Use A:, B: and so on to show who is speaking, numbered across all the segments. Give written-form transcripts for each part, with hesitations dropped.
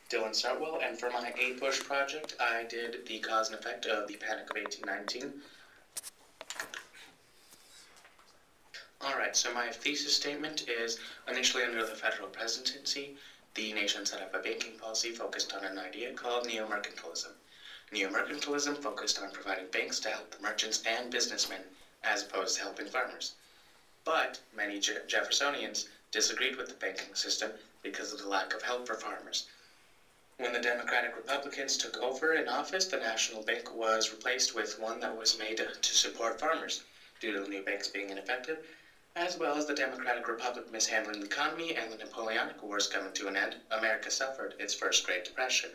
A: Dylan Sartwell, and for my A-Push project, I did the cause and effect of the Panic of 1819. Alright, so my thesis statement is, initially under the federal presidency, the nation set up a banking policy focused on an idea called neo-mercantilism. Neo-mercantilism focused on providing banks to help the merchants and businessmen, as opposed to helping farmers. But many Jeffersonians disagreed with the banking system because of the lack of help for farmers. When the Democratic Republicans took over in office, the National Bank was replaced with one that was made to support farmers, due to the new banks being ineffective, as well as the Democratic Republic mishandling the economy and the Napoleonic Wars coming to an end. America suffered its first Great Depression.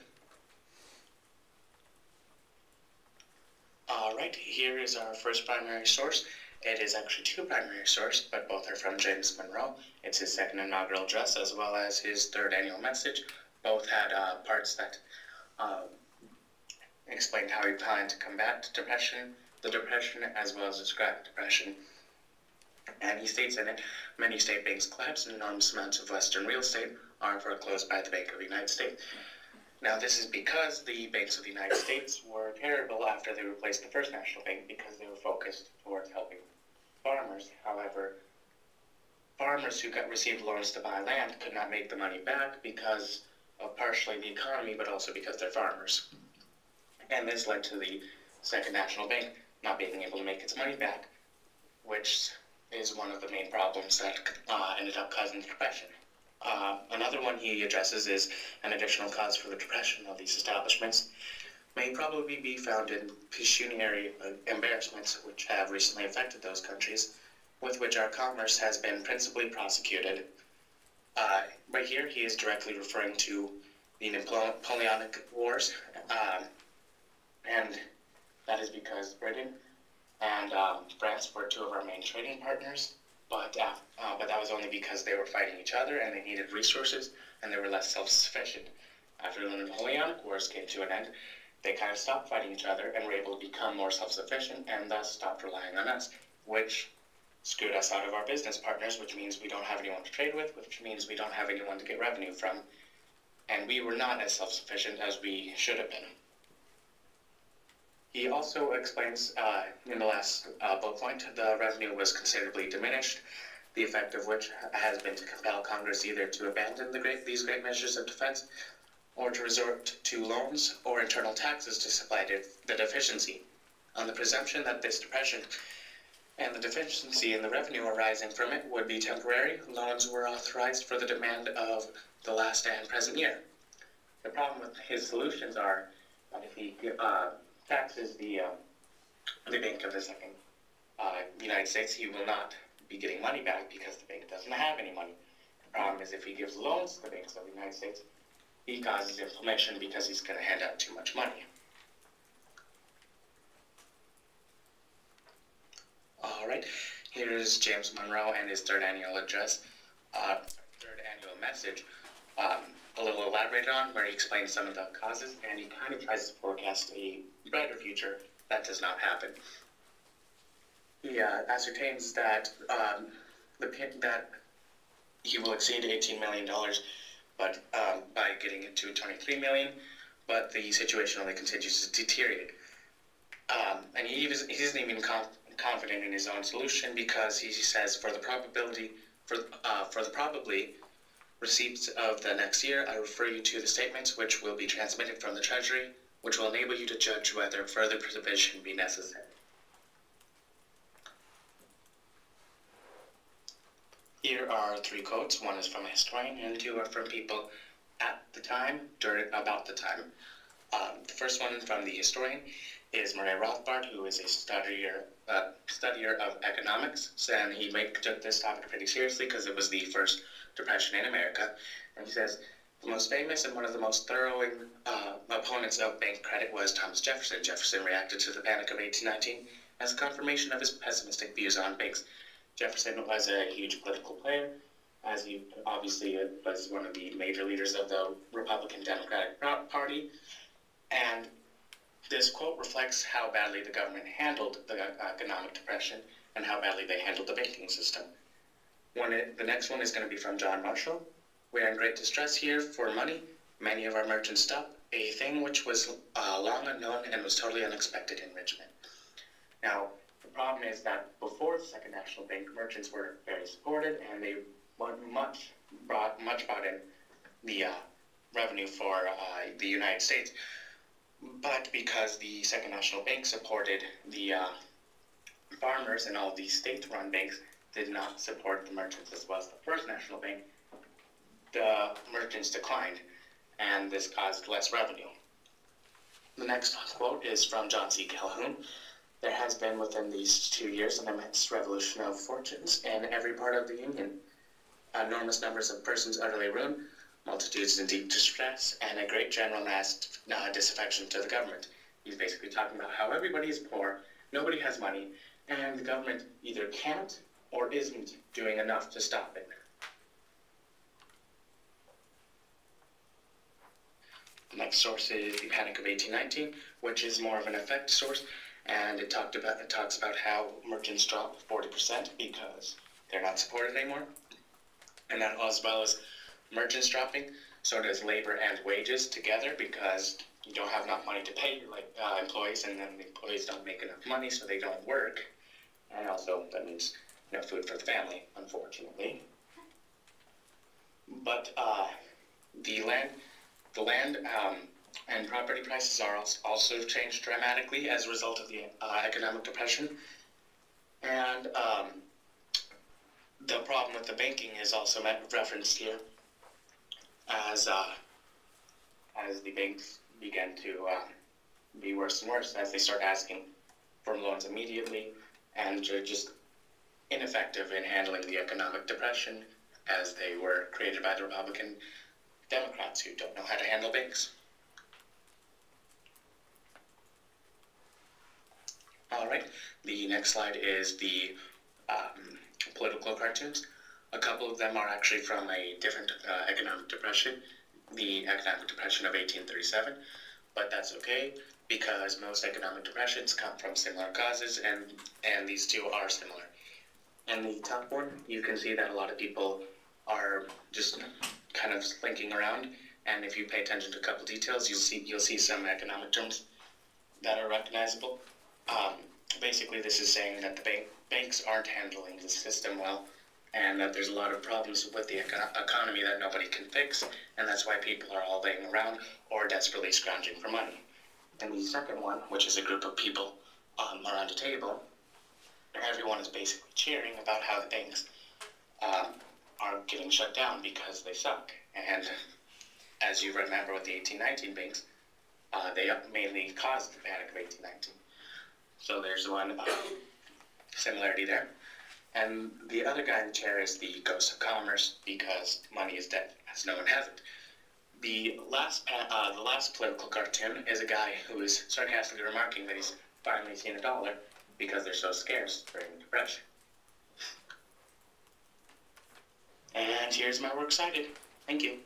A: Alright, here is our first primary source. It is actually two primary sources, but both are from James Monroe. It's his second inaugural address as well as his third annual message. Both had parts that explained how he planned to combat the Depression, as well as describe Depression. And he states in it, many state banks collapsed and enormous amounts of Western real estate are foreclosed by the Bank of the United States. Now this is because the banks of the United States were terrible after they replaced the First National Bank because they were focused towards helping farmers. However, farmers who received loans to buy land could not make the money back because of partially the economy, but also because they're farmers. And this led to the Second National Bank not being able to make its money back, which is one of the main problems that ended up causing the Depression. Another one he addresses is an additional cause for the Depression of these establishments may probably be found in pecuniary embarrassments which have recently affected those countries, with which our commerce has been principally prosecuted. Right here, he is directly referring to the Napoleonic Wars, and that is because Britain and France were two of our main trading partners, but that was only because they were fighting each other and they needed resources and they were less self-sufficient. After the Napoleonic Wars came to an end, they kind of stopped fighting each other and were able to become more self-sufficient and thus stopped relying on us, which screwed us out of our business partners, which means we don't have anyone to trade with, which means we don't have anyone to get revenue from, and we were not as self-sufficient as we should have been. He also explains in the last bullet point, the revenue was considerably diminished, the effect of which has been to compel Congress either to abandon these great measures of defense or to resort to loans or internal taxes to supply the deficiency. On the presumption that this depression and the deficiency in the revenue arising from it would be temporary, loans were authorized for the demand of the last and present year. The problem with his solutions are that if he taxes the Bank of the Second United States, he will not be getting money back because the bank doesn't have any money. The problem is if he gives loans to the banks of the United States, he causes inflation because he's going to hand out too much money. Alright, here is James Monroe and his third annual address, third annual message, a little elaborated on, where he explains some of the causes, and he kind of tries to forecast a brighter future that does not happen. He ascertains that that he will exceed $18 million, but by getting it to $23 million, but the situation only continues to deteriorate. And he isn't even confident in his own solution because he says for the probably receipts of the next year, I refer you to the statements which will be transmitted from the Treasury, which will enable you to judge whether further provision be necessary. Here are three quotes. One is from a historian and two are from people at the time, about the time. The first one from the historian is Murray Rothbard, who is a studier of economics, and he took this topic pretty seriously because it was the first Depression in America. And he says, the most famous and one of the most thorough opponents of bank credit was Thomas Jefferson. Jefferson reacted to the Panic of 1819 as a confirmation of his pessimistic views on banks. Jefferson was a huge political player, as he obviously was one of the major leaders of the Republican Democratic Party, and this quote reflects how badly the government handled the economic depression and how badly they handled the banking system. The next one is going to be from John Marshall. We are in great distress here for money. many of our merchants stopped a thing which was long unknown and was totally unexpected enrichment. Now, the problem is that before the Second National Bank, merchants were very supported, and they brought in the revenue for the United States. But because the Second National Bank supported the farmers, and all these state-run banks did not support the merchants as well as the First National Bank, the merchants declined, and this caused less revenue. The next quote is from John C. Calhoun. There has been within these 2 years an immense revolution of fortunes in every part of the Union. Enormous numbers of persons utterly ruined, multitudes in deep distress, and a great general mass disaffection to the government. He's basically talking about how everybody is poor, nobody has money, and the government either can't or isn't doing enough to stop it. The next source is the Panic of 1819, which is more of an effect source, and it talks about how merchants dropped 40% because they're not supported anymore, and that as well as merchants dropping, so does labor and wages together, because you don't have enough money to pay your employees, and then the employees don't make enough money, so they don't work, and also that means no food for the family, unfortunately. But the land and property prices are also changed dramatically as a result of the economic depression, and the problem with the banking is also referenced here, as the banks begin to be worse and worse as they start asking for loans immediately, and are just ineffective in handling the economic depression, as they were created by the Republican Democrats who don't know how to handle banks. Alright, the next slide is the political cartoons. A couple of them are actually from a different economic depression, the economic depression of 1837, but that's okay because most economic depressions come from similar causes, and these two are similar. In the top one, you can see that a lot of people are just kind of slinking around, and if you pay attention to a couple details, you'll see some economic terms that are recognizable. Basically, this is saying that the banks aren't handling the system well, and that there's a lot of problems with the economy that nobody can fix, and that's why people are all laying around or desperately scrounging for money. And the second one, which is a group of people around a table, everyone is basically cheering about how the banks are getting shut down because they suck. And as you remember with the 1819 banks, they mainly caused the Panic of 1819. So there's one similarity there. And the other guy in the chair is the ghost of commerce, because money is dead, as no one has it. The last political cartoon is a guy who is sarcastically remarking that he's finally seen $1 because they're so scarce during the Depression. And here's my works cited. Thank you.